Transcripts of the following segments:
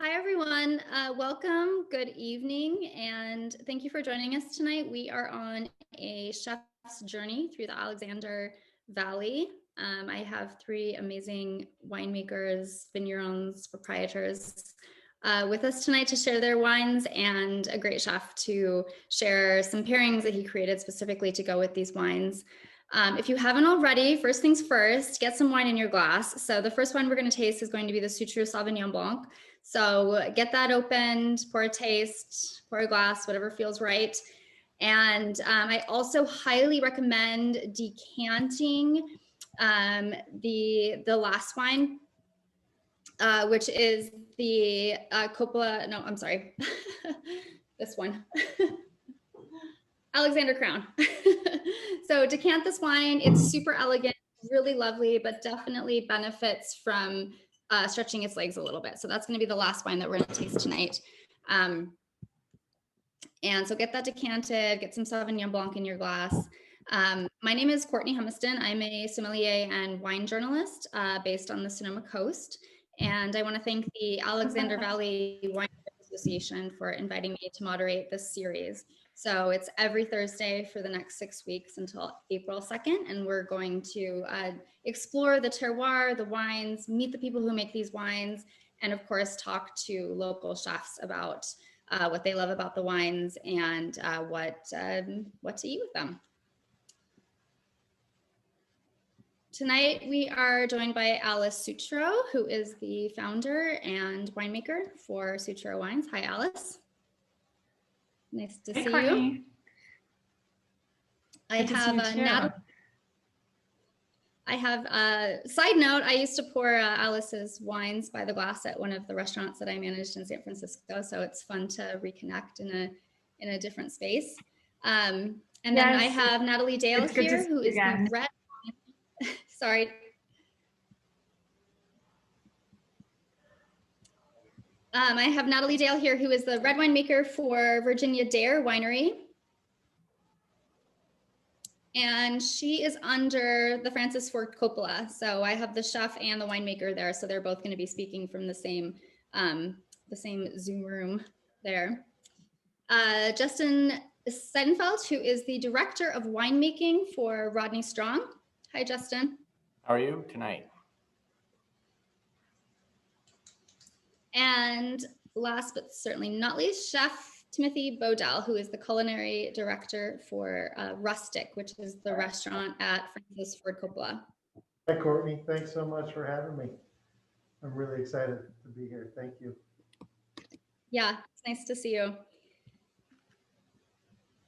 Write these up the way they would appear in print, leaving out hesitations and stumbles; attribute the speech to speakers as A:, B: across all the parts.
A: Hi, everyone. Welcome. Good evening, and thank you for joining us tonight. We are on a chef's journey through the Alexander Valley. I have three amazing winemakers, vignerons, proprietors with us tonight to share their wines, and a great chef to share some pairings that he created specifically to go with these wines. If you haven't already, first things first, get some wine in your glass. So the first wine we're going to taste is going to be the Sutro Sauvignon Blanc. So get that opened, pour a taste, pour a glass, whatever feels right. And I also highly recommend decanting the last wine, which is the Coppola, no, I'm sorry, this one. Alexander Crown. So decant this wine. It's super elegant, really lovely, but definitely benefits from stretching its legs a little bit. So that's going to be the last wine that we're going to taste tonight. And so get that decanted, get some Sauvignon Blanc in your glass. My name is Courtney Humiston. I'm a sommelier and wine journalist based on the Sonoma Coast. And I want to thank the Alexander Valley Wine Association for inviting me to moderate this series. So it's every Thursday for the next 6 weeks until April 2nd. And we're going to explore the terroir, the wines, meet the people who make these wines, and of course, talk to local chefs about what they love about the wines and what to eat with them. Tonight, we are joined by Alice Sutro, who is the founder and winemaker for Sutro Wines. Hi, Alice. Nice to see
B: Courtney.
A: you. I have a side note. I used to pour Alice's wines by the glass at one of the restaurants that I managed in San Francisco. So it's fun to reconnect in a different space. And then I have Natalie Dale here, who is the red. Sorry. I have Natalie Dale here, who is the red winemaker for Virginia Dare Winery. And she is under the Francis Ford Coppola. So I have the chef and the winemaker there. So they're both going to be speaking from the same Zoom room there. Justin Seidenfeld, who is the director of winemaking for Rodney Strong. Hi, Justin.
C: How are you tonight?
A: And last but certainly not least, Chef Timothy Bodell, who is the culinary director for Rustic, which is the restaurant at Francis Ford Coppola.
D: Hi, Courtney. Thanks so much for having me. I'm really excited to be here. Thank you.
A: Yeah, it's nice to see you.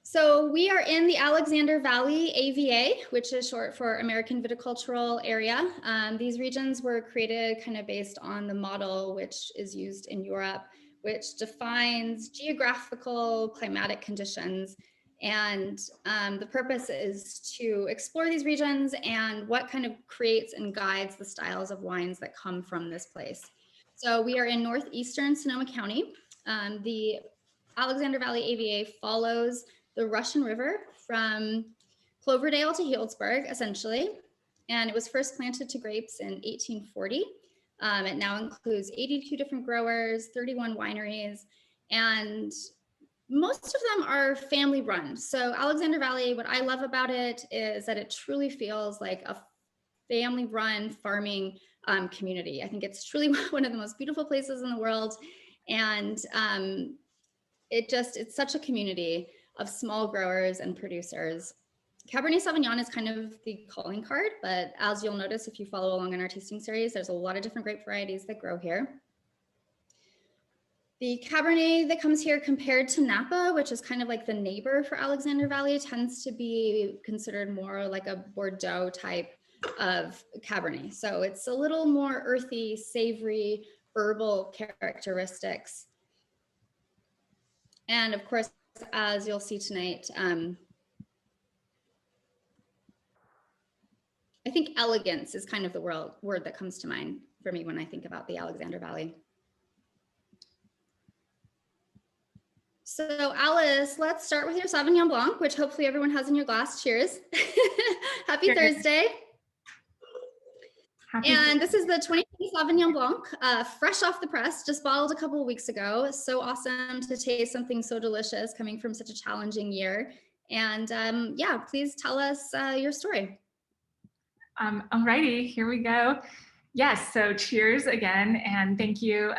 A: So we are in the Alexander Valley AVA, which is short for American Viticultural Area. These regions were created kind of based on the model which is used in Europe, which defines geographical climatic conditions. And the purpose is to explore these regions and what kind of creates and guides the styles of wines that come from this place. So we are in northeastern Sonoma County. The Alexander Valley AVA follows the Russian River from Cloverdale to Healdsburg, essentially. And it was first planted to grapes in 1840. It now includes 82 different growers, 31 wineries, and most of them are family run. So Alexander Valley, what I love about it is that it truly feels like a family run farming community. I think it's truly one of the most beautiful places in the world. And it's such a community of small growers and producers. Cabernet Sauvignon is kind of the calling card, but as you'll notice if you follow along in our tasting series, there's a lot of different grape varieties that grow here. The Cabernet that comes here compared to Napa, which is kind of like the neighbor for Alexander Valley, tends to be considered more like a Bordeaux type of Cabernet. So it's a little more earthy, savory, herbal characteristics. And of course, as you'll see tonight, I think elegance is kind of the word that comes to mind for me when I think about the Alexander Valley. So Alice, let's start with your Sauvignon Blanc, which hopefully everyone has in your glass. Cheers. Happy Thursday. And this is the 2020 Sauvignon Blanc, fresh off the press, just bottled a couple of weeks ago. So awesome to taste something so delicious coming from such a challenging year. And yeah, please tell us your story.
B: Alrighty, here we go. Yes, so cheers again, and thank you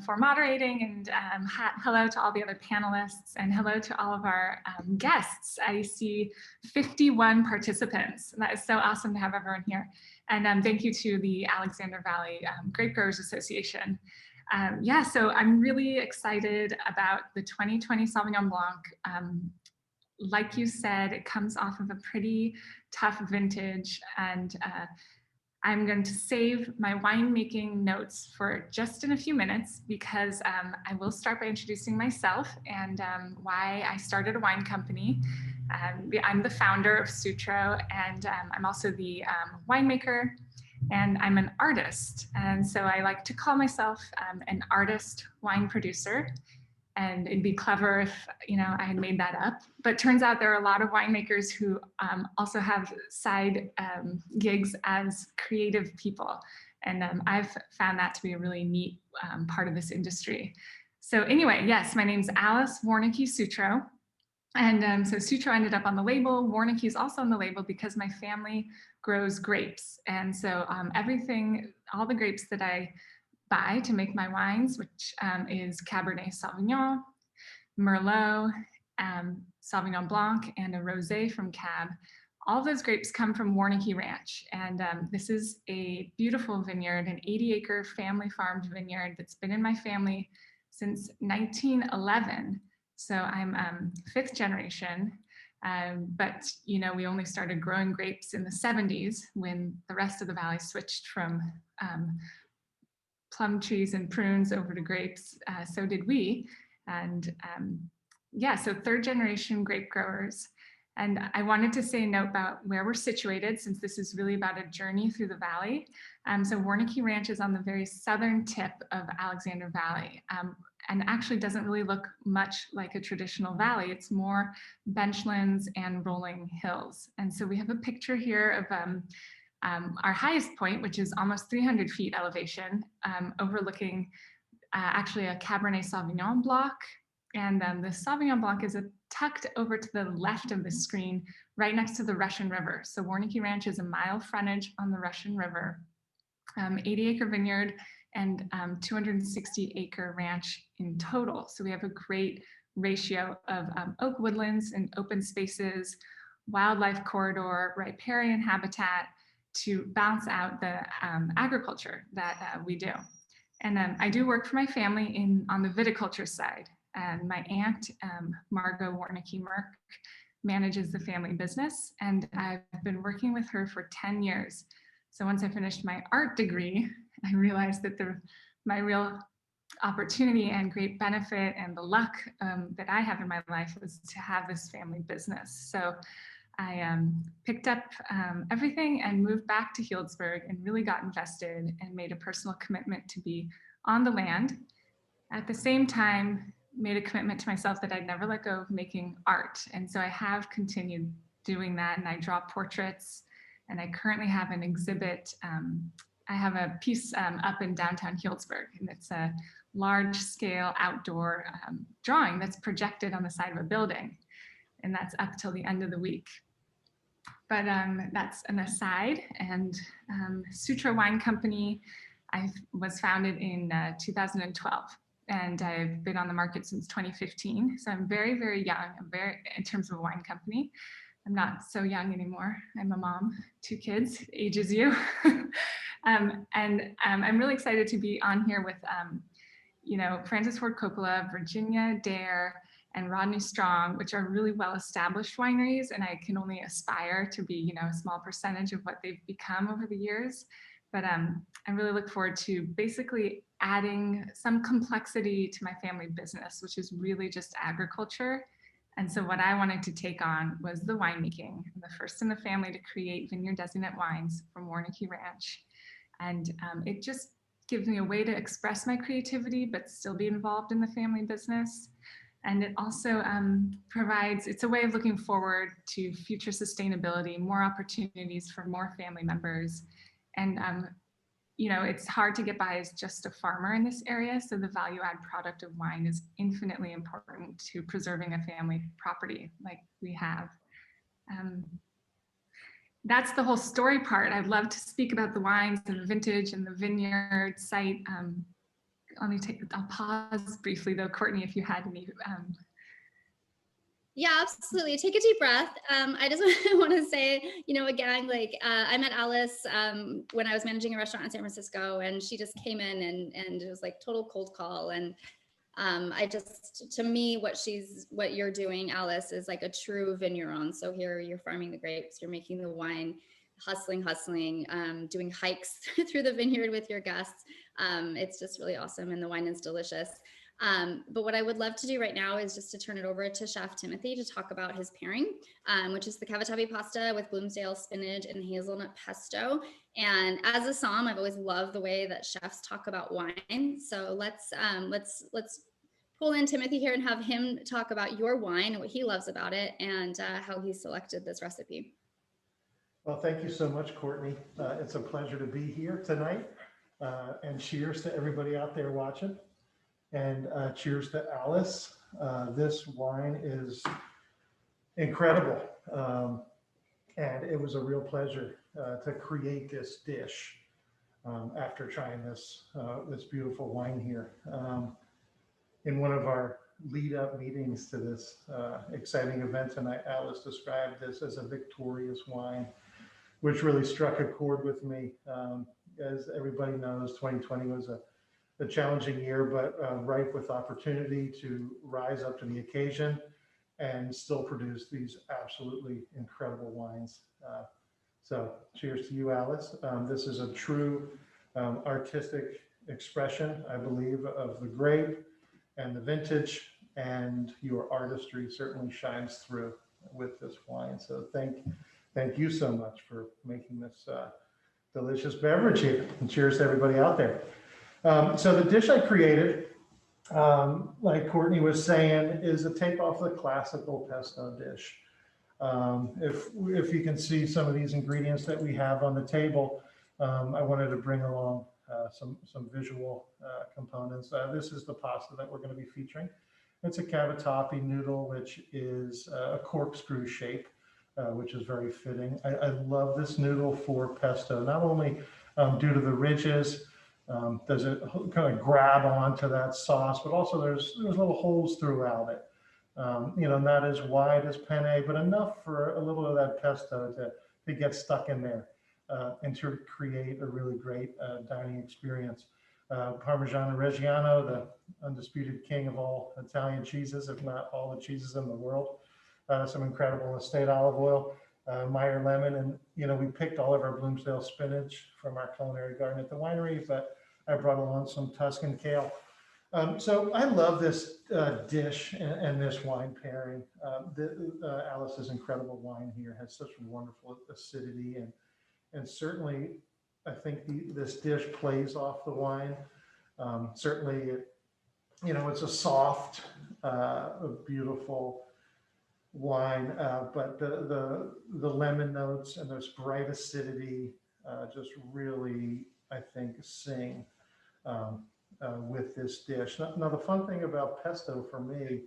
B: for moderating, and hello to all the other panelists, and hello to all of our guests. I see 51 participants. That is so awesome to have everyone here. And thank you to the Alexander Valley Grape Growers Association. Yeah, so I'm really excited about the 2020 Sauvignon Blanc. Like you said, it comes off of a pretty tough vintage, and I'm going to save my winemaking notes for just in a few minutes, because I will start by introducing myself and why I started a wine company. I'm the founder of Sutro, and I'm also the winemaker, and I'm an artist. And so I like to call myself an artist wine producer. And it'd be clever if, you know, I had made that up. But turns out there are a lot of winemakers who also have side gigs as creative people. And I've found that to be a really neat part of this industry. So anyway, yes, my name's Alice Warnicki Sutro. And so Sutro ended up on the label. Warnicki is also on the label because my family grows grapes. And so everything, all the grapes that I buy to make my wines, which is Cabernet Sauvignon, Merlot, Sauvignon Blanc, and a Rosé from Cab. All those grapes come from Warnicki Ranch. And this is a beautiful vineyard, an 80-acre family farmed vineyard that's been in my family since 1911. So I'm fifth generation. But you know, we only started growing grapes in the 70s when the rest of the valley switched from plum trees and prunes over to grapes. So did we. And yeah, so third generation grape growers. And I wanted to say a note about where we're situated, since this is really about a journey through the valley. So Warnicki Ranch is on the very southern tip of Alexander Valley, and actually doesn't really look much like a traditional valley. It's more benchlands and rolling hills. And so we have a picture here of our highest point, which is almost 300 feet elevation, overlooking actually a Cabernet Sauvignon block. And the Sauvignon Blanc is tucked over to the left of the screen, right next to the Russian River. So Warnicki Ranch is a mile frontage on the Russian River, 80-acre vineyard, and 260-acre ranch in total. So we have a great ratio of oak woodlands and open spaces, wildlife corridor, riparian habitat, to balance out the agriculture that we do. And I do work for my family on the viticulture side. And my aunt, Margot Warnicki-Merck, manages the family business. And I've been working with her for 10 years. So once I finished my art degree, I realized that my real opportunity and great benefit and the luck that I have in my life was to have this family business. So I picked up everything and moved back to Healdsburg and really got invested and made a personal commitment to be on the land. At the same time, made a commitment to myself that I'd never let go of making art. And so I have continued doing that, and I draw portraits, and I currently have an exhibit. I have a piece up in downtown Healdsburg, and it's a large scale outdoor drawing that's projected on the side of a building. And that's up till the end of the week. But that's an aside. And Sutro Wine Company, I was founded in 2012. And I've been on the market since 2015. So I'm very, very young. In terms of a wine company. I'm not so young anymore. I'm a mom, 2 kids, age as you. I'm really excited to be on here with, you know, Francis Ford Coppola, Virginia Dare, and Rodney Strong, which are really well-established wineries. And I can only aspire to be, you know, a small percentage of what they've become over the years. But I really look forward to basically adding some complexity to my family business, which is really just agriculture. And so what I wanted to take on was the winemaking. I'm the first in the family to create vineyard designate wines from Warnicki Ranch. And it just gives me a way to express my creativity, but still be involved in the family business. And it also it's a way of looking forward to future sustainability, more opportunities for more family members. And you know, it's hard to get by as just a farmer in this area. So the value add product of wine is infinitely important to preserving a family property like we have. That's the whole story part. I'd love to speak about the wines and the vintage and the vineyard site. I'll pause briefly though, Courtney, if you had any.
A: Yeah, absolutely. Take a deep breath. I just want to say, you know, again, like I met Alice when I was managing a restaurant in San Francisco, and she just came in and it was like total cold call. And to me, what you're doing, Alice, is like a true vigneron. So here you're farming the grapes, you're making the wine, hustling, doing hikes through the vineyard with your guests. It's just really awesome. And the wine is delicious. But what I would love to do right now is just to turn it over to Chef Timothy to talk about his pairing, which is the cavatappi pasta with Bloomsdale spinach and hazelnut pesto. And as a somm, I've always loved the way that chefs talk about wine. So let's pull in Timothy here and have him talk about your wine and what he loves about it, and how he selected this recipe.
D: Well, thank you so much, Courtney. It's a pleasure to be here tonight. And cheers to everybody out there watching. And cheers to Alice. This wine is incredible. And it was a real pleasure to create this dish after trying this beautiful wine here. In one of our lead-up meetings to this exciting event tonight, Alice described this as a victorious wine, which really struck a chord with me. As everybody knows, 2020 was a challenging year, but ripe with opportunity to rise up to the occasion and still produce these absolutely incredible wines. So cheers to you, Alice. This is a true artistic expression, I believe, of the grape and the vintage, and your artistry certainly shines through with this wine. So thank you so much for making this delicious beverage here. And cheers to everybody out there. So the dish I created, like Courtney was saying, is a takeoff the classical pesto dish. If you can see some of these ingredients that we have on the table, I wanted to bring along some visual components. This is the pasta that we're going to be featuring. It's a cavatappi noodle, which is a corkscrew shape, which is very fitting. I love this noodle for pesto, not only due to the ridges, does it kind of grab onto that sauce, but also there's little holes throughout it. You know, not as wide as penne, but enough for a little of that pesto to get stuck in there and to create a really great dining experience. Parmigiano Reggiano, the undisputed king of all Italian cheeses, if not all the cheeses in the world. Some incredible estate olive oil, Meyer lemon, and you know, we picked all of our Bloomsdale spinach from our culinary garden at the winery, but I brought along some Tuscan kale. So I love this dish and this wine pairing. Alice's incredible wine here has such wonderful acidity, and certainly I think this dish plays off the wine. Certainly, you know, it's a soft, beautiful wine, but the lemon notes and this bright acidity just really, I think, sing with this dish. Now, the fun thing about pesto for me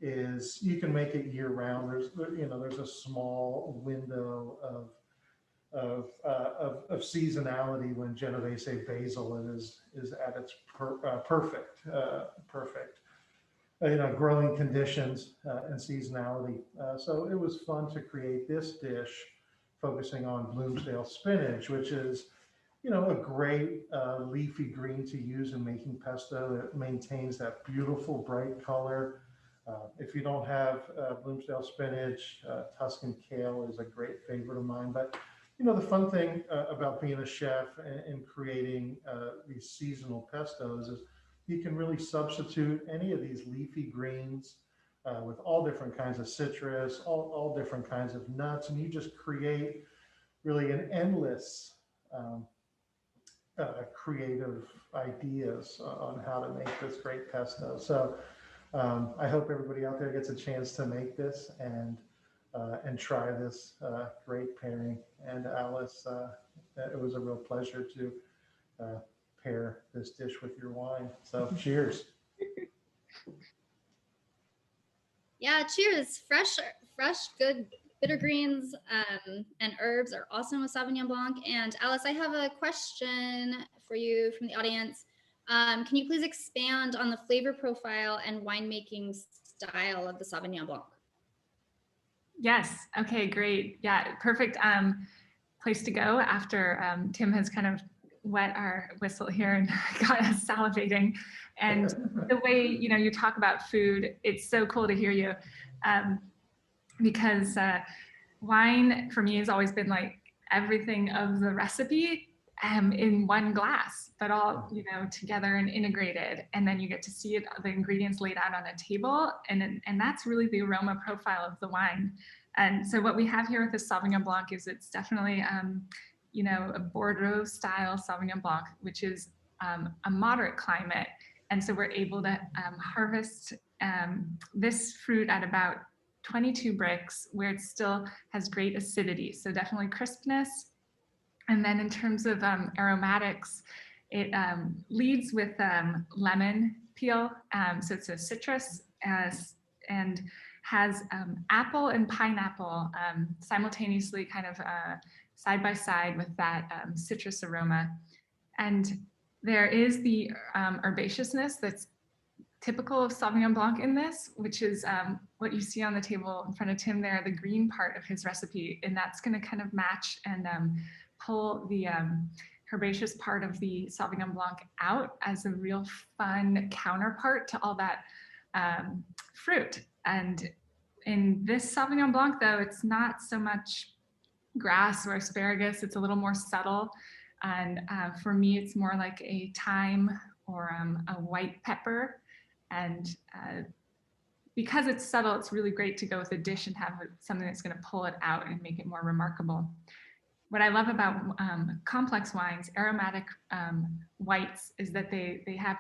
D: is you can make it year round. There's a small window of seasonality when Genovese basil is at its perfect growing conditions and seasonality. So it was fun to create this dish focusing on Bloomsdale spinach, which is, you know, a great leafy green to use in making pesto. It maintains that beautiful bright color. If you don't have Bloomsdale spinach, Tuscan kale is a great favorite of mine. But you know, the fun thing about being a chef and creating these seasonal pestos is you can really substitute any of these leafy greens with all different kinds of citrus, all different kinds of nuts, and you just create really an endless creative ideas on how to make this great pesto. So I hope everybody out there gets a chance to make this and try this great pairing. And Alice, it was a real pleasure to pair this dish with your wine. So cheers.
A: Yeah, cheers. Fresh, good bitter greens and herbs are awesome with Sauvignon Blanc. And Alice, I have a question for you from the audience. Can you please expand on the flavor profile and winemaking style of the Sauvignon Blanc?
B: Yes. Okay, great. Yeah, perfect place to go after Tim has kind of wet our whistle here and got us salivating. And the way, you talk about food, it's so cool to hear you because wine for me has always been like everything of the recipe in one glass, but all, together and integrated. And then you get to see it, the ingredients laid out on a table. And that's really the aroma profile of the wine. And so what we have here with the Sauvignon Blanc is it's definitely, a Bordeaux style Sauvignon Blanc, which is a moderate climate. And so we're able to harvest this fruit at about 22 bricks where it still has great acidity. So definitely crispness. And then in terms of aromatics, it leads with lemon peel. So it's a citrus and has apple and pineapple simultaneously kind of side by side with that citrus aroma. And there is the herbaceousness that's typical of Sauvignon Blanc in this, which is what you see on the table in front of Tim there, the green part of his recipe. And that's going to kind of match and pull the herbaceous part of the Sauvignon Blanc out as a real fun counterpart to all that fruit. And in this Sauvignon Blanc, though, it's not so much grass or asparagus. It's a little more subtle. And for me, it's more like a thyme or a white pepper. And because it's subtle, it's really great to go with a dish and have something that's going to pull it out and make it more remarkable. What I love about complex wines, aromatic whites, is that they have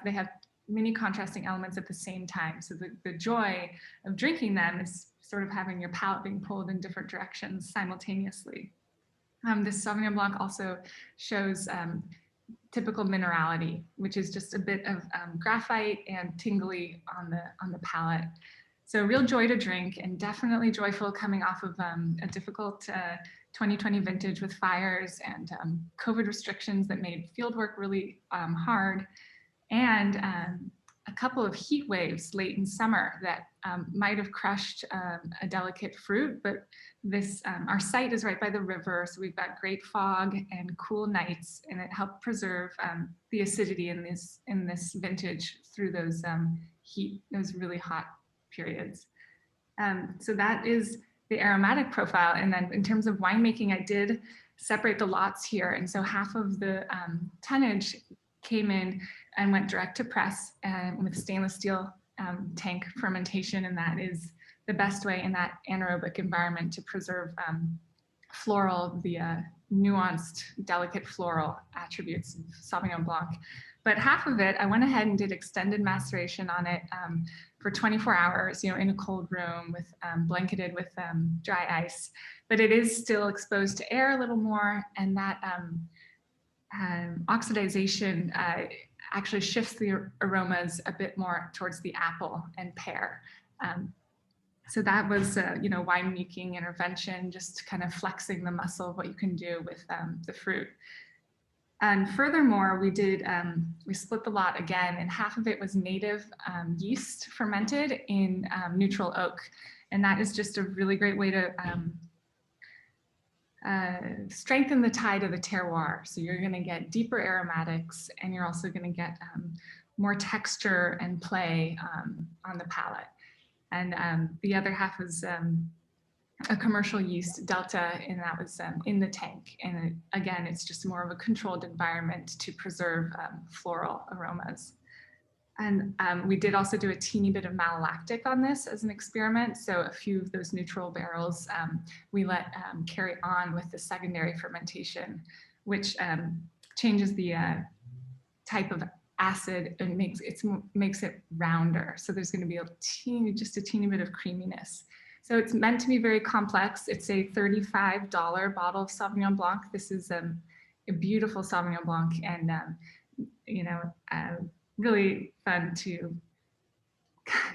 B: they have many contrasting elements at the same time. So the joy of drinking them is sort of having your palate being pulled in different directions simultaneously. This Sauvignon Blanc also shows typical minerality, which is just a bit of graphite and tingly on the palate. So real joy to drink, and definitely joyful coming off of a difficult 2020 vintage with fires and COVID restrictions that made fieldwork really hard, and a couple of heat waves late in summer that might have crushed a delicate fruit, but this our site is right by the river, so we've got great fog and cool nights, and it helped preserve the acidity in this vintage through those those really hot periods. So that is the aromatic profile. And then in terms of winemaking, I did separate the lots here, and so half of the tonnage came in and went direct to press with stainless steel tank fermentation, and that is the best way in that anaerobic environment to preserve the nuanced, delicate floral attributes of Sauvignon Blanc. But half of it, I went ahead and did extended maceration on it for 24 hours, in a cold room with blanketed with dry ice. But it is still exposed to air a little more, and that oxidization actually shifts the aromas a bit more towards the apple and pear. So that was, winemaking intervention, just kind of flexing the muscle of what you can do with the fruit. And furthermore, we split the lot again, and half of it was native yeast fermented in neutral oak. And that is just a really great way to strengthen the tie to the terroir. So you're going to get deeper aromatics, and you're also going to get more texture and play on the palate. And the other half was a commercial yeast, Delta, and that was in the tank. And again, it's just more of a controlled environment to preserve floral aromas. And we did also do a teeny bit of malolactic on this as an experiment. So a few of those neutral barrels we let carry on with the secondary fermentation, which changes the type of acid and makes it rounder. So there's going to be just a teeny bit of creaminess. So it's meant to be very complex. It's a $35 bottle of Sauvignon Blanc. This is a beautiful Sauvignon Blanc, and really fun to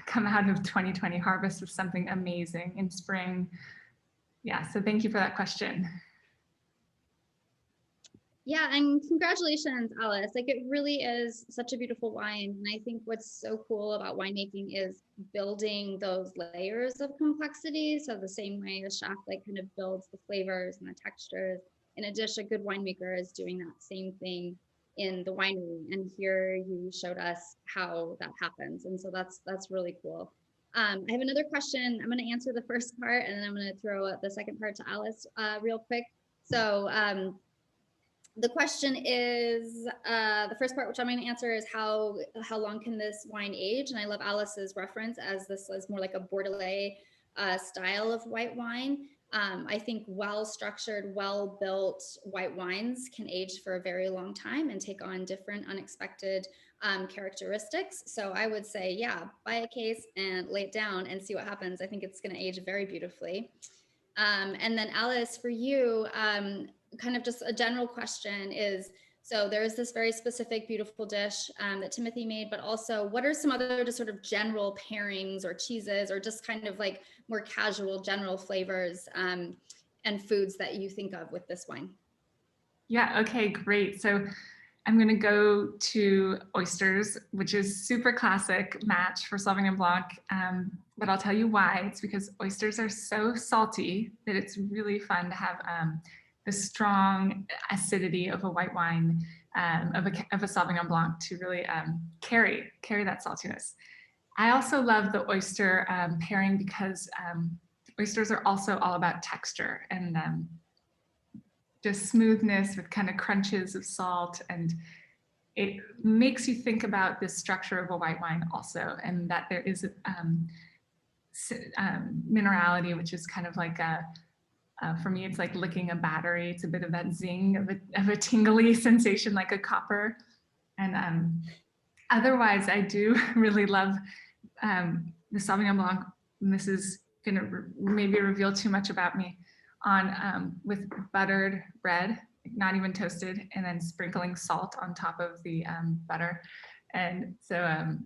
B: come out of 2020 harvest with something amazing in spring. Yeah, so thank you for that question.
A: Yeah, and congratulations, Alice. Like, it really is such a beautiful wine. And I think what's so cool about winemaking is building those layers of complexity. So the same way a chef like kind of builds the flavors and the textures, in a dish, a good winemaker is doing that same thing in the winery. And here you showed us how that happens. And so that's really cool. I have another question. I'm going to answer the first part, and then I'm going to throw the second part to Alice real quick. So the question is, the first part, which I'm going to answer, is how long can this wine age? And I love Alice's reference, as this is more like a Bordelais style of white wine. I think well-structured, well-built white wines can age for a very long time and take on different unexpected characteristics. So I would say, yeah, buy a case and lay it down and see what happens. I think it's going to age very beautifully. And then Alice, for you, kind of just a general question is, so there's this very specific, beautiful dish that Timothy made, but also what are some other just sort of general pairings or cheeses, or just kind of like more casual general flavors and foods that you think of with this wine?
B: Yeah, okay, great. So I'm going to go to oysters, which is super classic match for Sauvignon Blanc. But I'll tell you why. It's because oysters are so salty that it's really fun to have the strong acidity of a white wine, of a Sauvignon Blanc, to really carry that saltiness. I also love the oyster pairing because oysters are also all about texture and just smoothness with kind of crunches of salt, and it makes you think about the structure of a white wine also, and that there is minerality, which is kind of like for me, it's like licking a battery. It's a bit of that zing of a tingly sensation, like a copper. And otherwise, I do really love the Sauvignon Blanc. And this is gonna maybe reveal too much about me, on with buttered bread, not even toasted, and then sprinkling salt on top of the butter. And so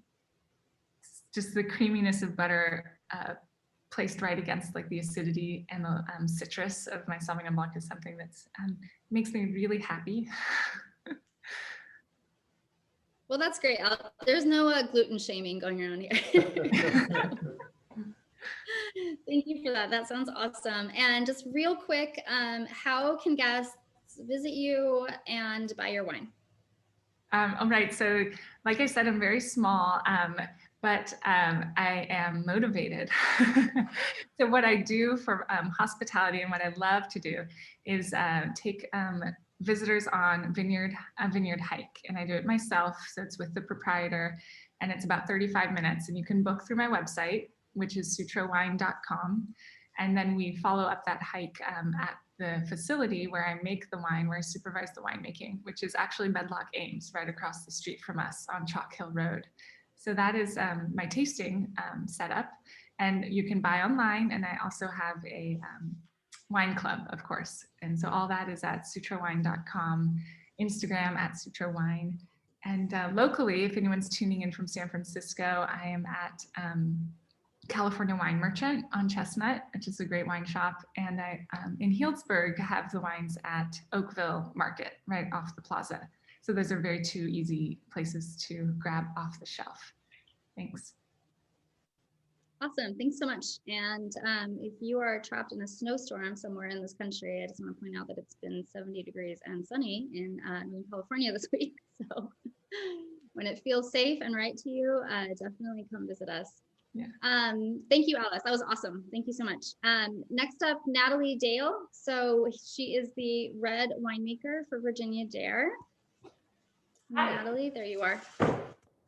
B: just the creaminess of butter placed right against like the acidity and the citrus of my Sauvignon Blanc is something that's makes me really happy.
A: Well, that's great. There's no gluten shaming going around here. Thank you for that. That sounds awesome. And just real quick, how can guests visit you and buy your wine?
B: All right. So like I said, I'm very small, but I am motivated. So what I do for hospitality, and what I love to do, is take visitors on a vineyard hike, and I do it myself. So it's with the proprietor, and it's about 35 minutes, and you can book through my website, which is sutrowine.com. And then we follow up that hike at the facility where I make the wine, where I supervise the winemaking, which is actually Medlock Ames, right across the street from us on Chalk Hill Road. So that is my tasting setup. And you can buy online, and I also have a wine club, of course. And so all that is at sutrowine.com, Instagram at sutrowine. And locally, if anyone's tuning in from San Francisco, I am at California Wine Merchant on Chestnut, which is a great wine shop. And I, in Healdsburg, have the wines at Oakville Market, right off the plaza. So those are very two easy places to grab off the shelf. Thanks.
A: Awesome. Thanks so much. And if you are trapped in a snowstorm somewhere in this country, I just want to point out that it's been 70 degrees and sunny in Northern California this week. So when it feels safe and right to you, definitely come visit us.
B: Yeah.
A: Thank you, Alice. That was awesome. Thank you so much. Next up, Natalie Dale. So she is the red winemaker for Virginia Dare. Hi. Natalie, there you are.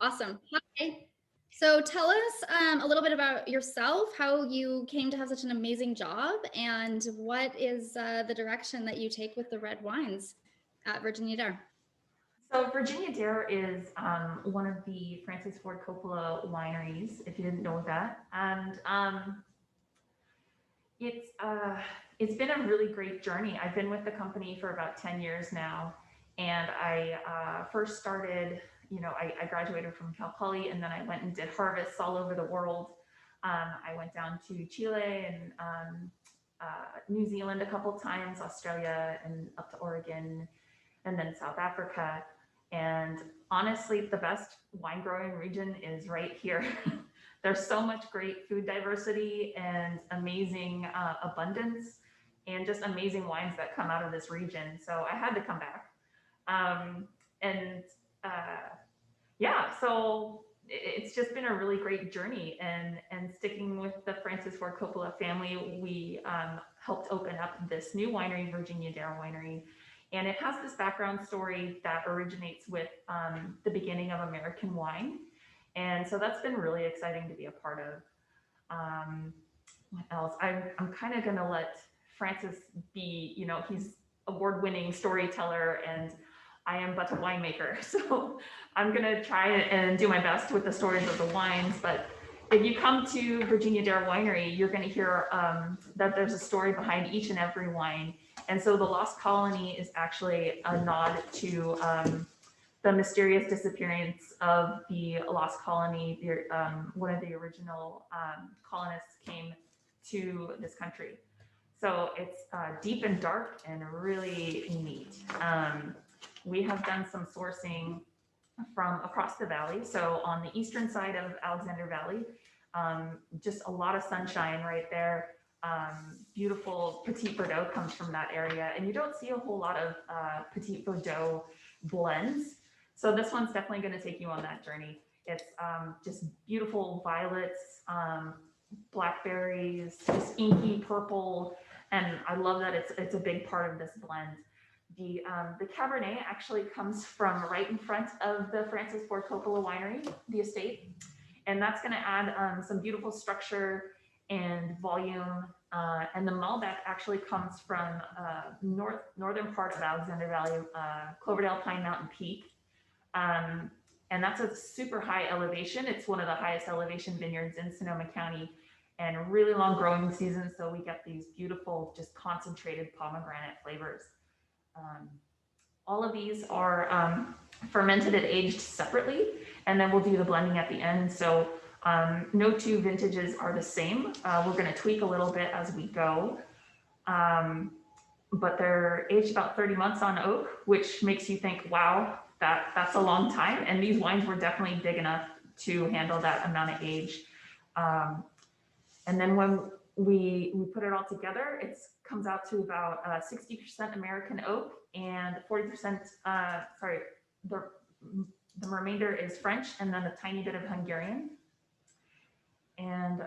A: Awesome. Hi. So tell us a little bit about yourself, how you came to have such an amazing job, and what is the direction that you take with the red wines at Virginia Dare?
C: So Virginia Dare is one of the Francis Ford Coppola wineries, if you didn't know that. And it's been a really great journey. I've been with the company for about 10 years now. And I first started, I graduated from Cal Poly, and then I went and did harvests all over the world. I went down to Chile and New Zealand a couple times, Australia, and up to Oregon, and then South Africa. And honestly, the best wine growing region is right here. There's so much great food diversity and amazing abundance, and just amazing wines that come out of this region. So I had to come back. Yeah, so it's just been a really great journey, and sticking with the Francis Ford Coppola family, we helped open up this new winery, Virginia Dare Winery, and it has this background story that originates with the beginning of American wine, and so that's been really exciting to be a part of. What else? I'm kind of gonna let Francis be, he's award-winning storyteller, and I am but a winemaker. So I'm gonna try and do my best with the stories of the wines. But if you come to Virginia Dare Winery, you're gonna hear that there's a story behind each and every wine. And so the Lost Colony is actually a nod to the mysterious disappearance of the Lost Colony. One of the original colonists came to this country. So it's deep and dark and really neat. We have done some sourcing from across the valley. So on the eastern side of Alexander Valley, just a lot of sunshine right there. Beautiful Petit Verdot comes from that area, and you don't see a whole lot of Petit Verdot blends. So this one's definitely going to take you on that journey. It's just beautiful violets, blackberries, this inky purple, and I love that it's a big part of this blend. The Cabernet actually comes from right in front of the Francis Ford Coppola Winery, the estate, and that's going to add some beautiful structure and volume. And the Malbec actually comes from northern part of Alexander Valley, Cloverdale Pine Mountain Peak, and that's a super high elevation. It's one of the highest elevation vineyards in Sonoma County, and really long growing season. So we get these beautiful, just concentrated pomegranate flavors. All of these are fermented and aged separately, and then we'll do the blending at the end. So no two vintages are the same. We're going to tweak a little bit as we go, but they're aged about 30 months on oak, which makes you think, wow, that's a long time. And these wines were definitely big enough to handle that amount of age. And then when we put it all together, it comes out to about 60% American oak and 40%, the remainder is French, and then a tiny bit of Hungarian. And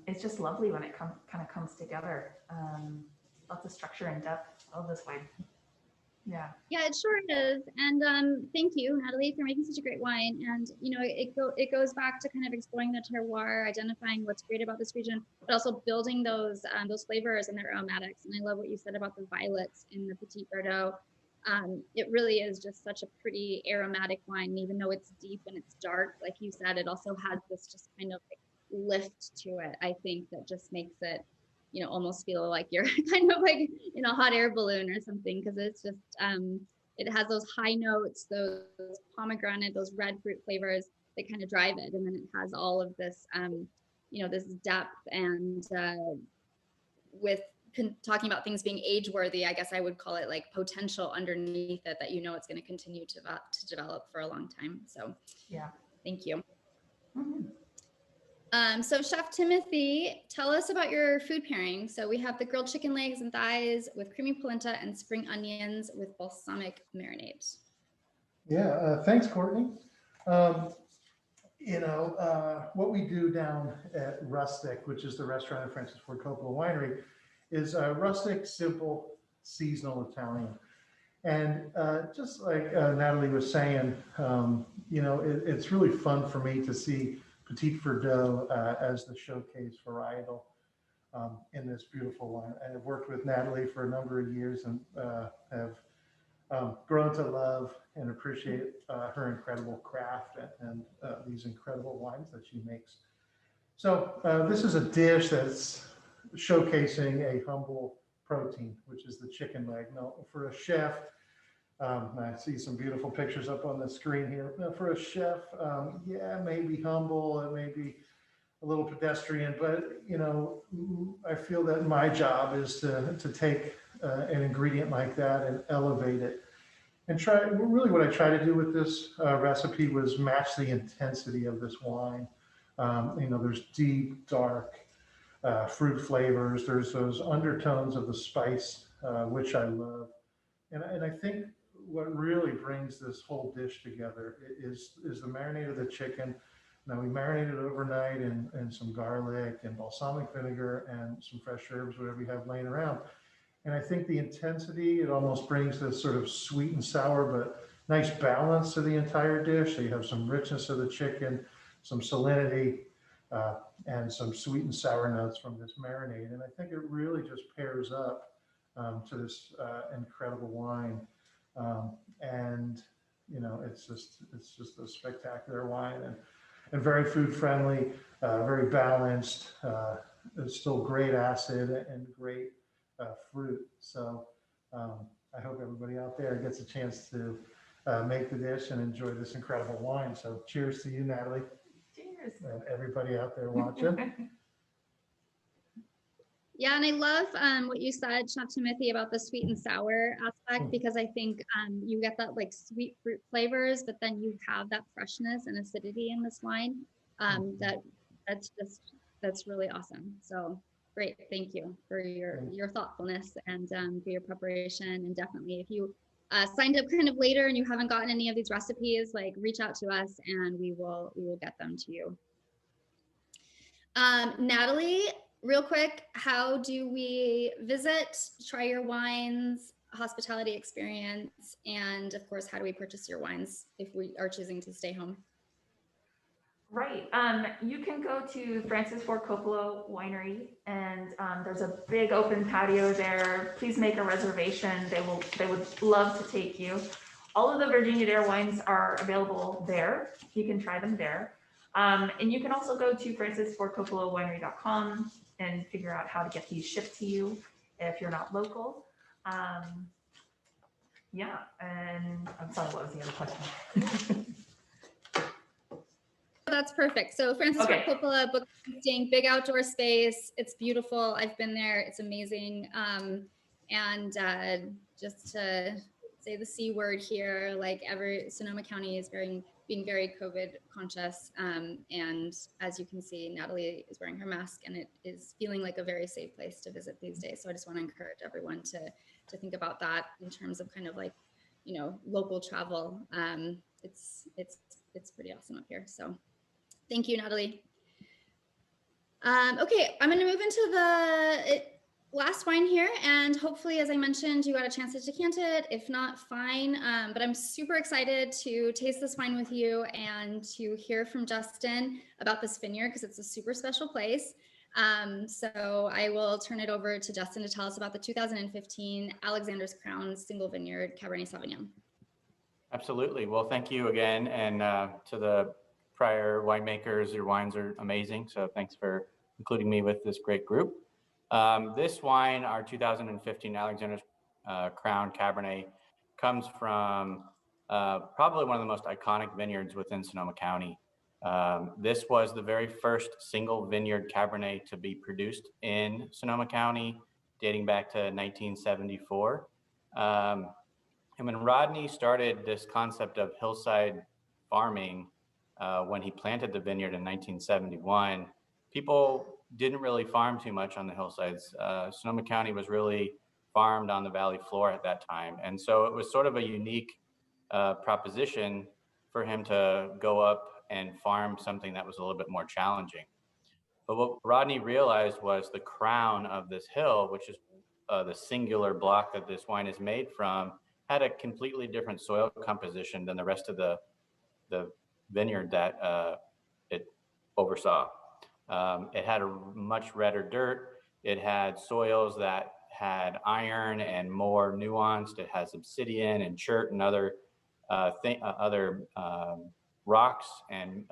C: it's just lovely when it kind of comes together. Lots of structure and depth. I love this wine. Yeah.
A: Yeah, it sure is. And thank you, Natalie, for making such a great wine. And it goes back to kind of exploring the terroir, identifying what's great about this region, but also building those flavors and their aromatics. And I love what you said about the violets in the Petit Verdot. It really is just such a pretty aromatic wine. And even though it's deep and it's dark, like you said, it also has this just kind of like lift to it, I think, that just makes it almost feel like you're kind of like in a hot air balloon or something, because it's just it has those high notes, those pomegranate, those red fruit flavors that kind of drive it, and then it has all of this this depth, and with talking about things being age worthy, I guess I would call it like potential underneath it, that it's going to continue to develop for a long time. So
C: yeah,
A: thank you.
C: Mm-hmm.
A: So Chef Timothy, tell us about your food pairing. So we have the grilled chicken legs and thighs with creamy polenta and spring onions with balsamic marinade.
D: Yeah, thanks, Courtney. What we do down at Rustic, which is the restaurant at Francis Ford Coppola Winery, is rustic, simple, seasonal Italian. And just like Natalie was saying, it's really fun for me to see Petit Verdot as the showcase varietal in this beautiful wine. I've worked with Natalie for a number of years and have grown to love and appreciate her incredible craft and these incredible wines that she makes. So this is a dish that's showcasing a humble protein, which is the chicken leg. Now, for a chef, I see some beautiful pictures up on the screen here. Now, for a chef, yeah, maybe humble, it may be a little pedestrian, but I feel that my job is to take an ingredient like that and elevate it. And really what I try to do with this recipe was match the intensity of this wine. There's deep, dark fruit flavors. There's those undertones of the spice, which I love. And I think what really brings this whole dish together is the marinade of the chicken. Now we marinated it overnight in some garlic and balsamic vinegar and some fresh herbs, whatever you have laying around. And I think the intensity, it almost brings this sort of sweet and sour, but nice balance to the entire dish. So you have some richness of the chicken, some salinity, and some sweet and sour notes from this marinade. And I think it really just pairs up to this incredible wine. And it's just a spectacular wine and very food friendly, very balanced. It's still great acid and great fruit. So I hope everybody out there gets a chance to make the dish and enjoy this incredible wine. So cheers to you, Natalie.
C: Cheers.
D: And everybody out there watching.
A: Yeah, and I love what you said, Chef Timothy, about the sweet and sour aspect, because I think you get that like sweet fruit flavors, but then you have that freshness and acidity in this wine. That's really awesome. So great, thank you for your thoughtfulness and for your preparation. And definitely, if you signed up kind of later and you haven't gotten any of these recipes, like reach out to us and we will get them to you. Natalie, real quick, how do we visit, try your wines, hospitality experience, and of course, how do we purchase your wines if we are choosing to stay home?
C: Right. You can go to Francis Ford Coppola Winery, and there's a big open patio there. Please make a reservation. They would love to take you. All of the Virginia Dare wines are available there. You can try them there. And you can also go to francisfordcoppolawinery.com and figure out how to get these shipped to you if you're not local. Yeah, and I'm sorry, what was the other question?
A: That's perfect. So Francis Ford Coppola book listing, big outdoor space. It's beautiful. I've been there. It's amazing. And just to say the C word here, like Sonoma County is being very COVID conscious. And as you can see, Natalie is wearing her mask and it is feeling like a very safe place to visit these days. So I just want to encourage everyone to think about that in terms of kind of like, local travel. It's pretty awesome up here. So thank you, Natalie. Okay, I'm going to move into the last wine here, and hopefully, as I mentioned, you got a chance to decant it. If not, fine. But I'm super excited to taste this wine with you and to hear from Justin about this vineyard because it's a super special place. So I will turn it over to Justin to tell us about the 2015 Alexander's Crown Single Vineyard Cabernet Sauvignon.
E: Absolutely. Well, thank you again, and to the prior winemakers, your wines are amazing. So thanks for including me with this great group. This wine, our 2015 Alexander's Crown Cabernet, comes from probably one of the most iconic vineyards within Sonoma County. This was the very first single vineyard Cabernet to be produced in Sonoma County, dating back to 1974. And when Rodney started this concept of hillside farming, when he planted the vineyard in 1971, people didn't really farm too much on the hillsides. Sonoma County was really farmed on the valley floor at that time. And so it was sort of a unique proposition for him to go up and farm something that was a little bit more challenging. But what Rodney realized was the crown of this hill, which is the singular block that this wine is made from, had a completely different soil composition than the rest of the vineyard that it oversaw. It had a much redder dirt. It had soils that had iron and more nuanced. It has obsidian and chert and other rocks and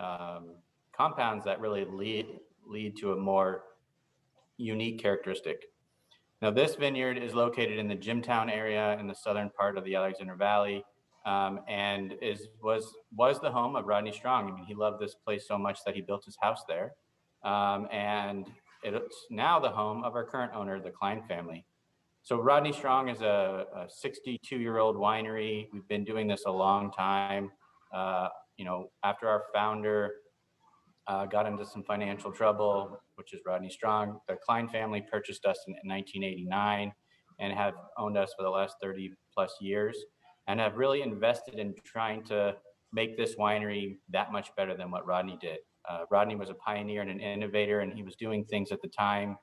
E: compounds that really lead to a more unique characteristic. Now, this vineyard is located in the Jimtown area in the southern part of the Alexander Valley, and was the home of Rodney Strong. I mean, he loved this place so much that he built his house there. And it's now the home of our current owner, the Klein family. So Rodney Strong is a 62-year-old winery. We've been doing this a long time. You know, after our founder got into some financial trouble, which is Rodney Strong, the Klein family purchased us in 1989 and have owned us for the last 30 plus years and have really invested in trying to make this winery that much better than what Rodney did. Rodney was a pioneer and an innovator, and he was doing things at the time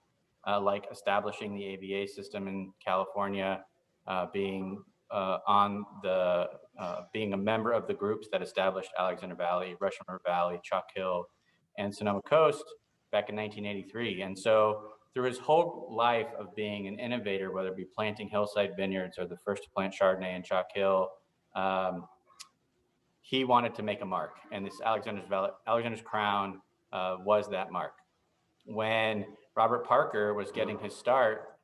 E: like establishing the AVA system in California, being being a member of the groups that established Alexander Valley, Russian River Valley, Chalk Hill, and Sonoma Coast back in 1983. And so through his whole life of being an innovator, whether it be planting hillside vineyards or the first to plant Chardonnay in Chalk Hill, he wanted to make a mark. And this Alexander's Crown was that mark. When Robert Parker was getting his start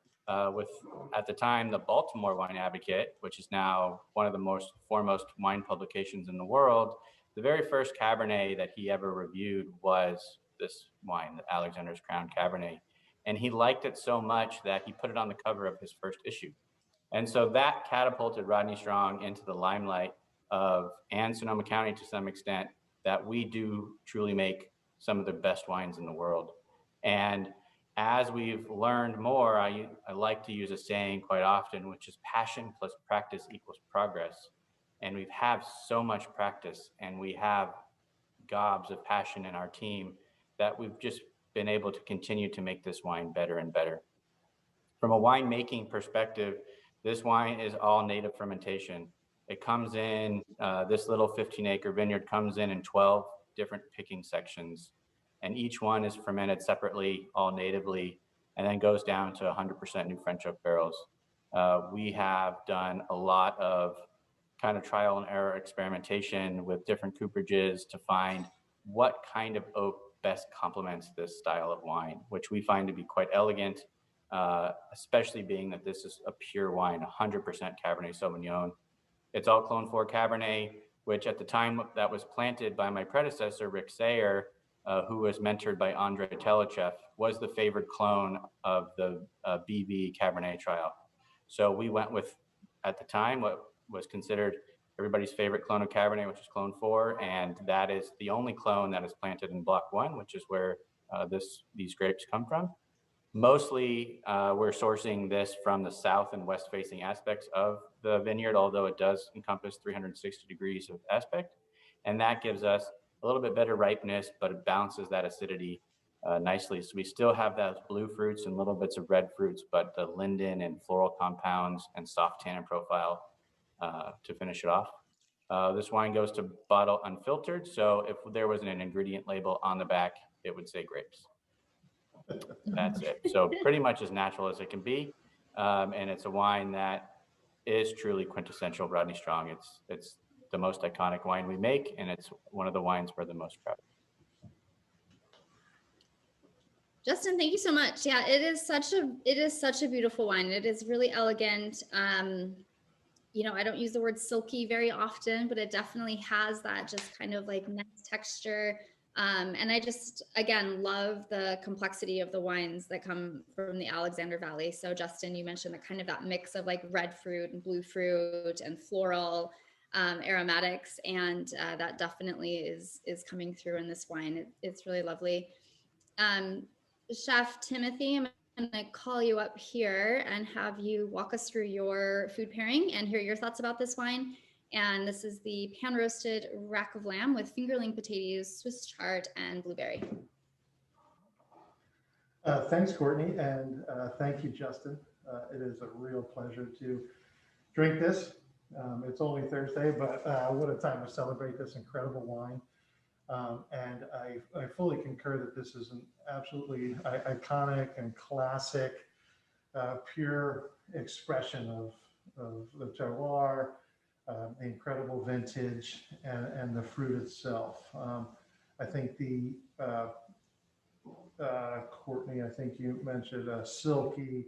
E: with, at the time, the Baltimore Wine Advocate, which is now one of the most foremost wine publications in the world, the very first Cabernet that he ever reviewed was this wine, the Alexander's Crown Cabernet. And he liked it so much that he put it on the cover of his first issue. And so that catapulted Rodney Strong into the limelight of, and Sonoma County to some extent, that we do truly make some of the best wines in the world. And as we've learned more, I like to use a saying quite often, which is passion plus practice equals progress. And we've had so much practice and we have gobs of passion in our team that we've just been able to continue to make this wine better and better. From a winemaking perspective, this wine is all native fermentation. It comes in, this little 15-acre vineyard comes in 12 different picking sections, and each one is fermented separately, all natively, and then goes down to 100% new French oak barrels. We have done a lot of kind of trial and error experimentation with different cooperages to find what kind of oak best complements this style of wine, which we find to be quite elegant, especially being that this is a pure wine, 100% Cabernet Sauvignon. It's all Clone 4 Cabernet, which at the time that was planted by my predecessor, Rick Sayer, who was mentored by Andrei Telechev, was the favored clone of the BV Cabernet trial. So we went with, at the time, what was considered everybody's favorite clone of Cabernet, which is Clone 4, and that is the only clone that is planted in Block 1, which is where these grapes come from. Mostly, we're sourcing this from the south and west facing aspects of the vineyard, although it does encompass 360 degrees of aspect. And that gives us a little bit better ripeness, but it balances that acidity nicely. So we still have those blue fruits and little bits of red fruits, but the linden and floral compounds and soft tannin profile to finish it off. This wine goes to bottle unfiltered. So if there wasn't an ingredient label on the back, it would say grapes. That's it. So pretty much as natural as it can be. And it's a wine that is truly quintessential Rodney Strong. It's the most iconic wine we make, and it's one of the wines we're the most proud of.
A: Justin, thank you so much. Yeah, it is such a beautiful wine. It is really elegant. You know, I don't use the word silky very often, but it definitely has that just kind of like nice texture. And I just, again, love the complexity of the wines that come from the Alexander Valley. So Justin, you mentioned that mix of like red fruit and blue fruit and floral aromatics. And that definitely is coming through in this wine. It's really lovely. Chef Timothy, I'm going to call you up here and have you walk us through your food pairing and hear your thoughts about this wine. And this is the pan-roasted rack of lamb with fingerling potatoes, Swiss chard, and blueberry.
D: Thanks, Courtney, and thank you, Justin. It is a real pleasure to drink this. It's only Thursday, but what a time to celebrate this incredible wine. And I fully concur that this is an absolutely iconic and classic, pure expression of the terroir, the incredible vintage, and the fruit itself. I think Courtney, I think you mentioned silky,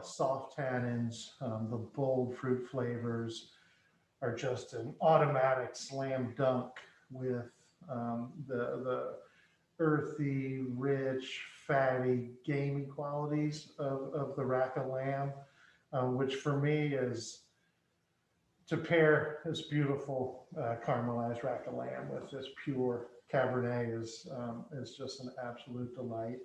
D: soft tannins, the bold fruit flavors are just an automatic slam dunk with the earthy, rich, fatty, gamey qualities of the rack of lamb, which for me is to pair this beautiful caramelized rack of lamb with this pure Cabernet is just an absolute delight.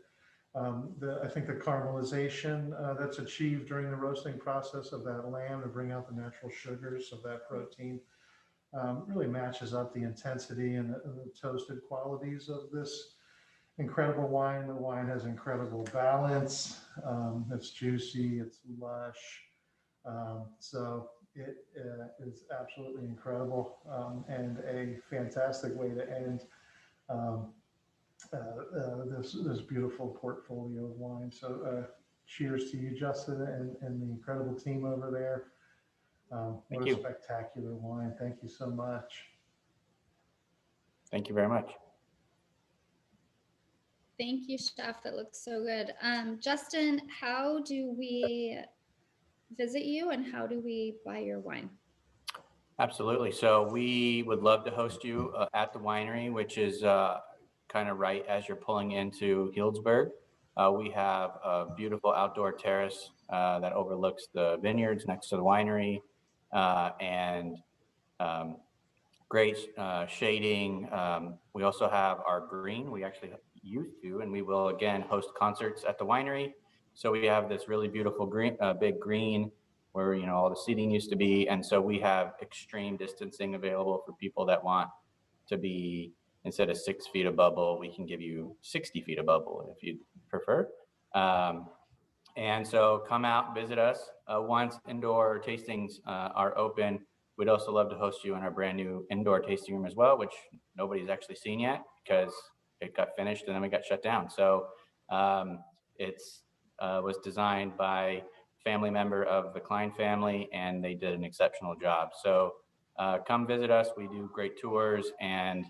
D: I think the caramelization that's achieved during the roasting process of that lamb to bring out the natural sugars of that protein really matches up the intensity and the toasted qualities of this incredible wine. The wine has incredible balance. It's juicy, it's lush. So it is absolutely incredible and a fantastic way to end this beautiful portfolio of wine. So cheers to you, Justin, and the incredible team over there. What a spectacular wine. Thank you so much.
E: Thank you very much.
A: Thank you, Chef. That looks so good. Justin, how do we visit you and how do we buy your wine?
E: Absolutely. So we would love to host you at the winery, which is kind of right as you're pulling into Healdsburg. We have a beautiful outdoor terrace that overlooks the vineyards next to the winery and great shading. We also have our green. We actually used to, and we will again host concerts at the winery. So we have this really beautiful green, big green where, you know, all the seating used to be. And so we have extreme distancing available for people that want to be, instead of 6 feet of bubble, we can give you 60 feet of bubble if you prefer. And so come out, visit us. Once indoor tastings are open, we'd also love to host you in our brand new indoor tasting room as well, which nobody's actually seen yet because it got finished and then we got shut down. So it's was designed by family member of the Klein family, and they did an exceptional job. So come visit us. We do great tours, and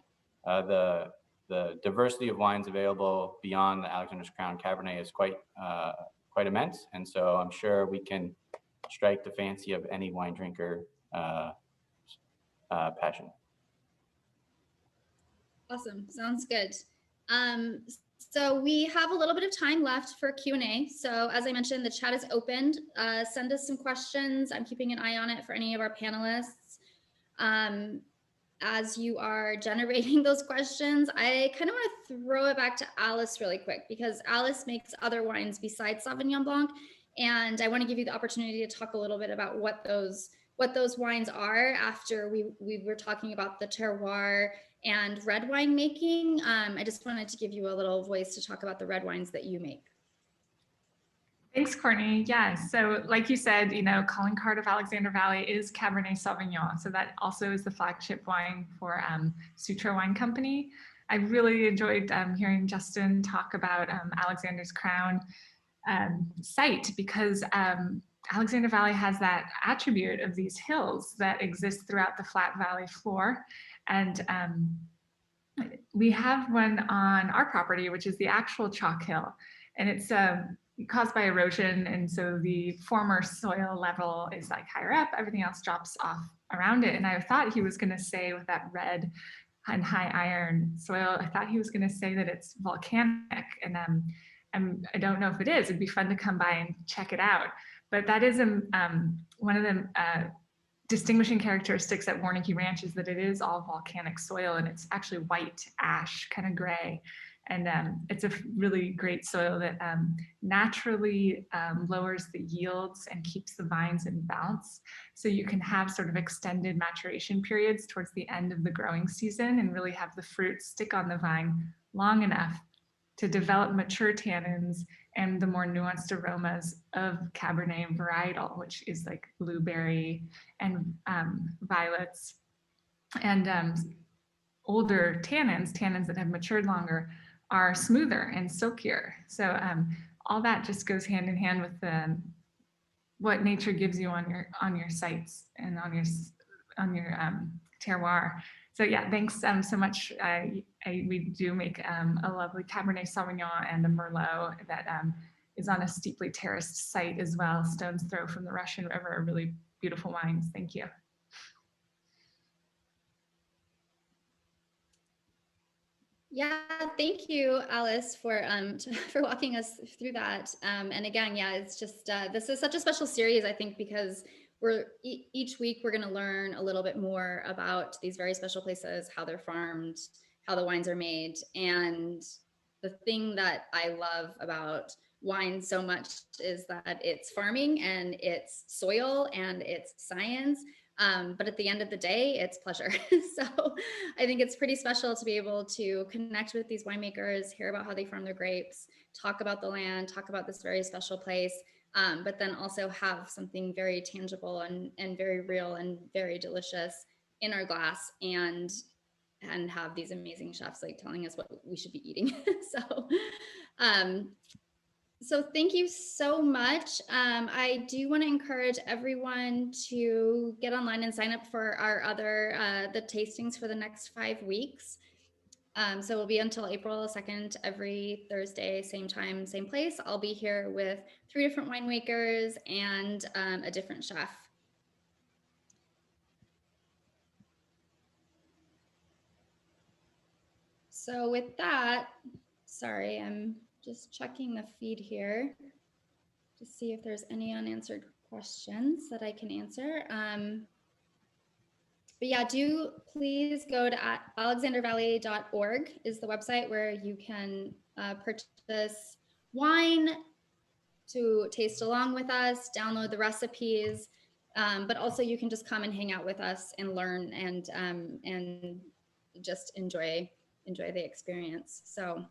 E: the diversity of wines available beyond the Alexander's Crown Cabernet is quite immense. And so I'm sure we can strike the fancy of any wine drinker passion.
A: Awesome. Sounds good. So we have a little bit of time left for Q&A. So as I mentioned, the chat is opened. Send us some questions. I'm keeping an eye on it for any of our panelists. As you are generating those questions, I kind of want to throw it back to Alice really quick because Alice makes other wines besides Sauvignon Blanc. And I want to give you the opportunity to talk a little bit about what those wines are after we were talking about the terroir and red wine making. I just wanted to give you a little voice to talk about the red wines that you make.
B: Thanks, Courtney. Yeah, so like you said, you know, calling card of Alexander Valley is Cabernet Sauvignon. So that also is the flagship wine for Sutro Wine Company. I really enjoyed hearing Justin talk about Alexander's Crown site because Alexander Valley has that attribute of these hills that exist throughout the flat valley floor. And we have one on our property, which is the actual chalk hill. And it's caused by erosion. And so the former soil level is like higher up, everything else drops off around it. And I thought he was gonna say with that red and high iron soil, I thought he was gonna say that it's volcanic. And I don't know if it is. It'd be fun to come by and check it out. But that is one of the distinguishing characteristics at Warnicki Ranch is that it is all volcanic soil and it's actually white ash, kind of gray. And it's a really great soil that naturally lowers the yields and keeps the vines in balance. So you can have sort of extended maturation periods towards the end of the growing season and really have the fruit stick on the vine long enough to develop mature tannins and the more nuanced aromas of Cabernet varietal, which is like blueberry and violets. And older tannins that have matured longer are smoother and silkier. So all that just goes hand in hand with what nature gives you on your sites and on your terroir. So yeah, thanks so much. We do make a lovely Cabernet Sauvignon and a Merlot that is on a steeply terraced site as well, stone's throw from the Russian River. Really beautiful wines. Thank you.
A: Yeah, thank you, Alice, for for walking us through that. And again, yeah, it's just this is such a special series, I think, because each week we're going to learn a little bit more about these very special places, how they're farmed, how the wines are made, and the thing that I love about wine so much is that it's farming and it's soil and it's science. But at the end of the day, it's pleasure. So I think it's pretty special to be able to connect with these winemakers, hear about how they farm their grapes, talk about the land, talk about this very special place, but then also have something very tangible and very real and very delicious in our glass, and have these amazing chefs like telling us what we should be eating. So thank you so much. I do want to encourage everyone to get online and sign up for our other, the tastings for the next 5 weeks. So it'll be until April 2nd, every Thursday, same time, same place. I'll be here with 3 different winemakers and a different chef. So with that, sorry, I'm just checking the feed here to see if there's any unanswered questions that I can answer. But yeah, do please go to alexandervalley.org is the website where you can purchase wine to taste along with us, download the recipes, but also you can just come and hang out with us and learn and just enjoy the experience. So,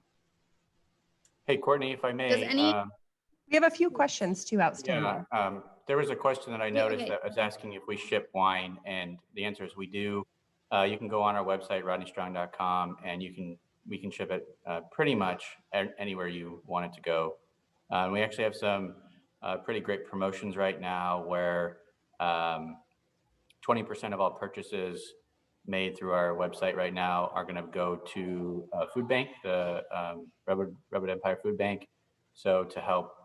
E: Hey, Courtney, if I may.
A: does any
F: We have a few questions too outstanding.
E: Yeah, there was a question that I noticed
A: okay.
E: that was asking if we ship wine, and the answer is we do. You can go on our website, rodneystrong.com, and we can ship it pretty much anywhere you want it to go. We actually have some pretty great promotions right now where 20% of all purchases made through our website right now are going to go to food bank, the Redwood Empire Food Bank, so to help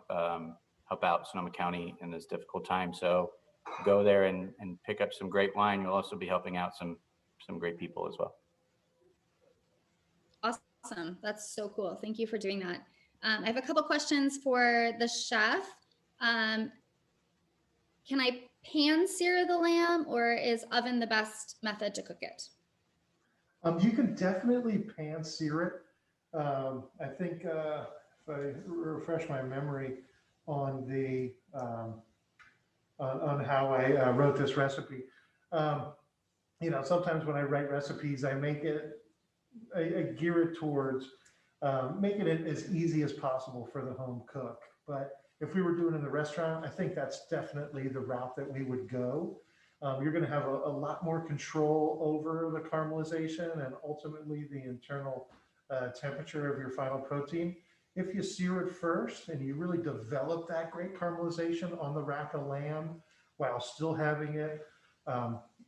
E: out Sonoma County in this difficult time. So go there and pick up some great wine. You'll also be helping out some great people as well.
A: Awesome. That's so cool. Thank you for doing that. I have a couple questions for the chef. Can I pan sear the lamb, or is oven the best method to cook it?
D: You can definitely pan sear it. I think if I refresh my memory on the on how I wrote this recipe, you know, sometimes when I write recipes, I gear it towards making it as easy as possible for the home cook. But if we were doing it in the restaurant, I think that's definitely the route that we would go. You're going to have a lot more control over the caramelization and ultimately the internal temperature of your final protein. If you sear it first and you really develop that great caramelization on the rack of lamb while still having it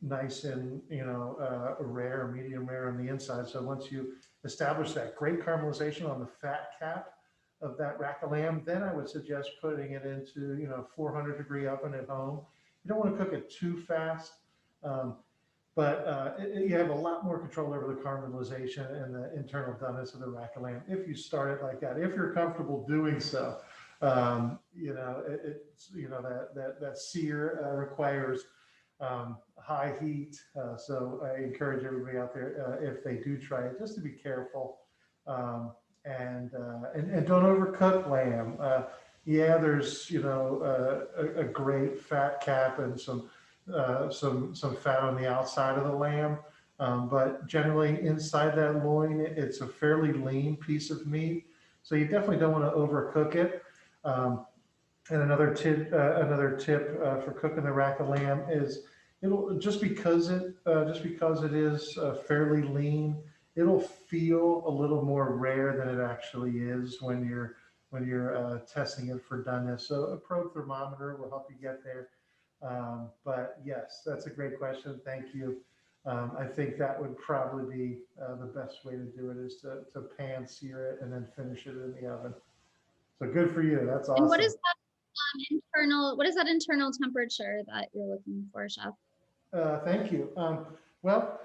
D: nice and, you know, rare, medium rare on the inside. So once you establish that great caramelization on the fat cap of that rack of lamb, then I would suggest putting it into, you know, 400-degree oven at home. You don't want to cook it too fast, but you have a lot more control over the caramelization and the internal doneness of the rack of lamb if you start it like that. If you're comfortable doing so, you know, it's, you know, that sear requires high heat. So I encourage everybody out there, if they do try it, just to be careful and don't overcook lamb. Yeah, there's, you know, a great fat cap and some fat on the outside of the lamb, but generally inside that loin, it's a fairly lean piece of meat. So you definitely don't want to overcook it. And another tip for cooking the rack of lamb is it'll just because it is fairly lean, it'll feel a little more rare than it actually is when you're testing it for doneness. So a probe thermometer will help you get there. But yes, that's a great question. Thank you. I think that would probably be the best way to do it, is to pan sear it and then finish it in the oven. So good for you. That's awesome.
A: And what is that what is that internal temperature that you're looking for, Chef?
D: Thank you. Well,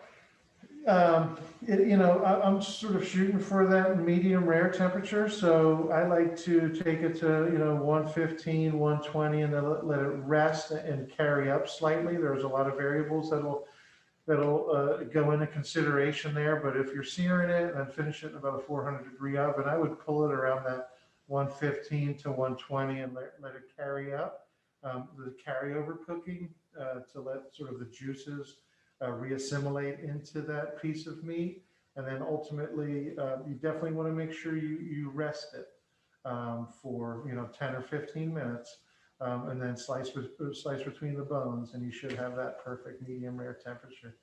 D: I'm sort of shooting for that medium rare temperature. So I like to take it to, 115, 120, and then let it rest and carry up slightly. There's a lot of variables that'll go into consideration there. But if you're searing it and finish it in about a 400-degree oven, I would pull it around that 115 to 120 and let it carry up. The carryover cooking to let sort of the juices reassimilate into that piece of meat. And then ultimately, you definitely want to make sure you rest it for 10 or 15 minutes, and then slice between the bones, and you should have that perfect medium rare temperature.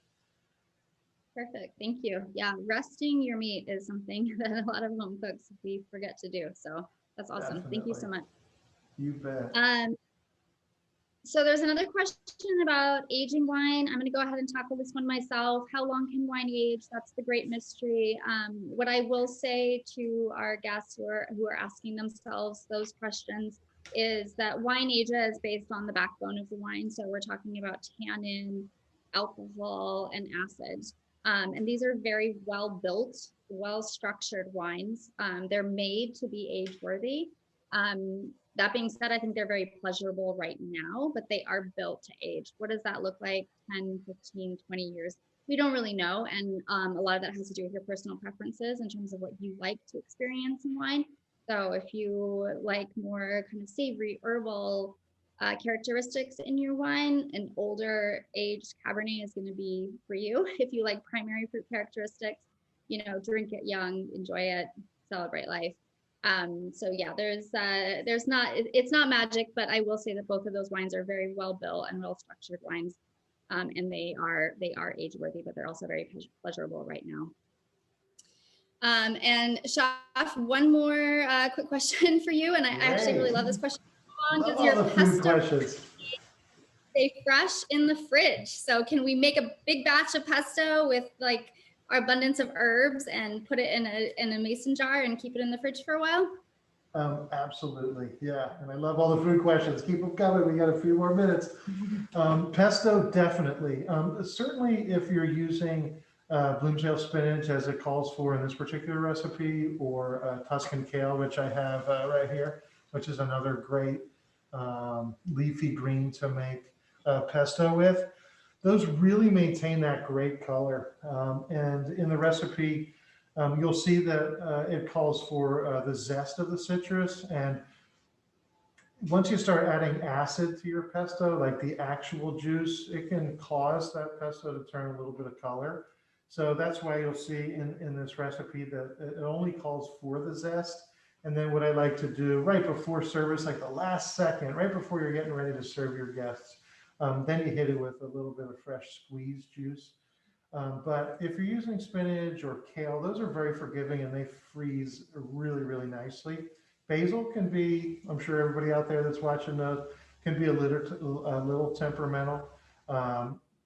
A: Perfect. Thank you. Yeah, resting your meat is something that a lot of home cooks we forget to do. So that's awesome.
D: Definitely.
A: Thank you so much.
D: You bet.
A: So there's another question about aging wine. I'm going to go ahead and tackle this one myself. How long can wine age? That's the great mystery. What I will say to our guests who are asking themselves those questions is that wine ages based on the backbone of the wine. So we're talking about tannin, alcohol, and acid. And these are very well-built, well-structured wines. They're made to be age-worthy. That being said, I think they're very pleasurable right now, but they are built to age. What does that look like 10, 15, 20 years? We don't really know. And a lot of that has to do with your personal preferences in terms of what you like to experience in wine. So if you like more kind of savory, herbal characteristics in your wine, an older aged Cabernet is going to be for you. If you like primary fruit characteristics, drink it young, enjoy it, celebrate life. So yeah, it's not magic, but I will say that both of those wines are very well built and well structured wines. And they are age worthy, but they're also very pleasurable right now. And Chef, one more quick question for you. And I actually really love this question. How long does your pesto stay fresh in the fridge? So can we make a big batch of pesto with like our abundance of herbs and put it in a mason jar and keep it in the fridge for a while?
D: Absolutely, yeah. And I love all the food questions. Keep them coming. We got a few more minutes. Pesto, definitely. Certainly, if you're using Bloomsdale spinach as it calls for in this particular recipe, or Tuscan kale, which I have right here, which is another great leafy green to make pesto with. Those really maintain that great color. And in the recipe, you'll see that it calls for the zest of the citrus. And once you start adding acid to your pesto, like the actual juice, it can cause that pesto to turn a little bit of color. So that's why you'll see in this recipe that it only calls for the zest. And then what I like to do right before service, like the last second, right before you're getting ready to serve your guests, then you hit it with a little bit of fresh squeezed juice. But if you're using spinach or kale, those are very forgiving and they freeze really, really nicely. Basil can be, I'm sure everybody out there that's watching knows, can be a little temperamental.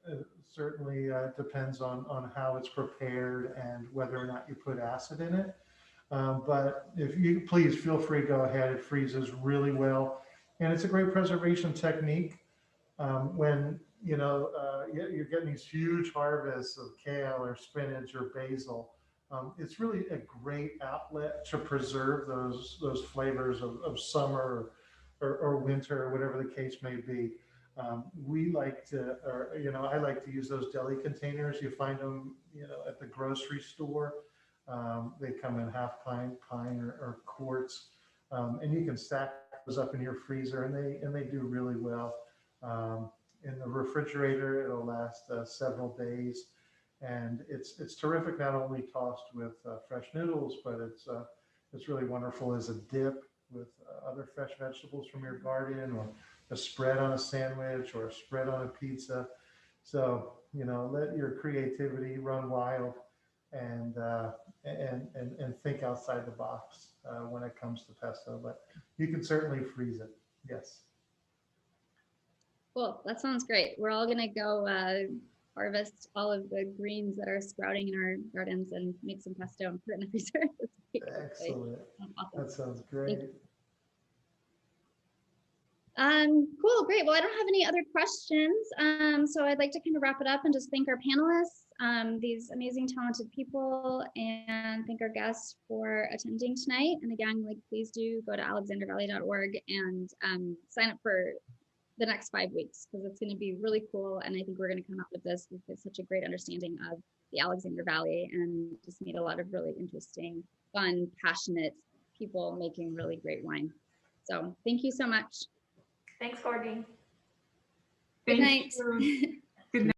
D: It certainly depends on how it's prepared and whether or not you put acid in it. But if you please feel free, go ahead. It freezes really well. And it's a great preservation technique. When you're getting these huge harvests of kale or spinach or basil, it's really a great outlet to preserve those flavors of summer or winter or whatever the case may be. We like to, I like to use those deli containers. You find them, at the grocery store. They come in half pint or quarts, and you can stack those up in your freezer, and they do really well. In the refrigerator, it'll last several days, and it's terrific. Not only tossed with fresh noodles, but it's really wonderful as a dip with other fresh vegetables from your garden, or a spread on a sandwich, or a spread on a pizza. So let your creativity run wild, and think outside the box when it comes to pesto. But you can certainly freeze it. Yes.
A: Cool. That sounds great. We're all going to go harvest all of the greens that are sprouting in our gardens and make some pesto and put it in the freezer.
D: Excellent. That sounds great.
A: Cool, great. Well, I don't have any other questions. So I'd like to kind of wrap it up and just thank our panelists, these amazing, talented people, and thank our guests for attending tonight. And again, like, please do go to alexandervalley.org and sign up for the next 5 weeks, because it's going to be really cool. And I think we're going to come out of this with such a great understanding of the Alexander Valley, and just meet a lot of really interesting, fun, passionate people making really great wine. So thank you so much.
C: Thanks, Courtney.
A: Good
B: Thank
A: night.
B: you. Good night.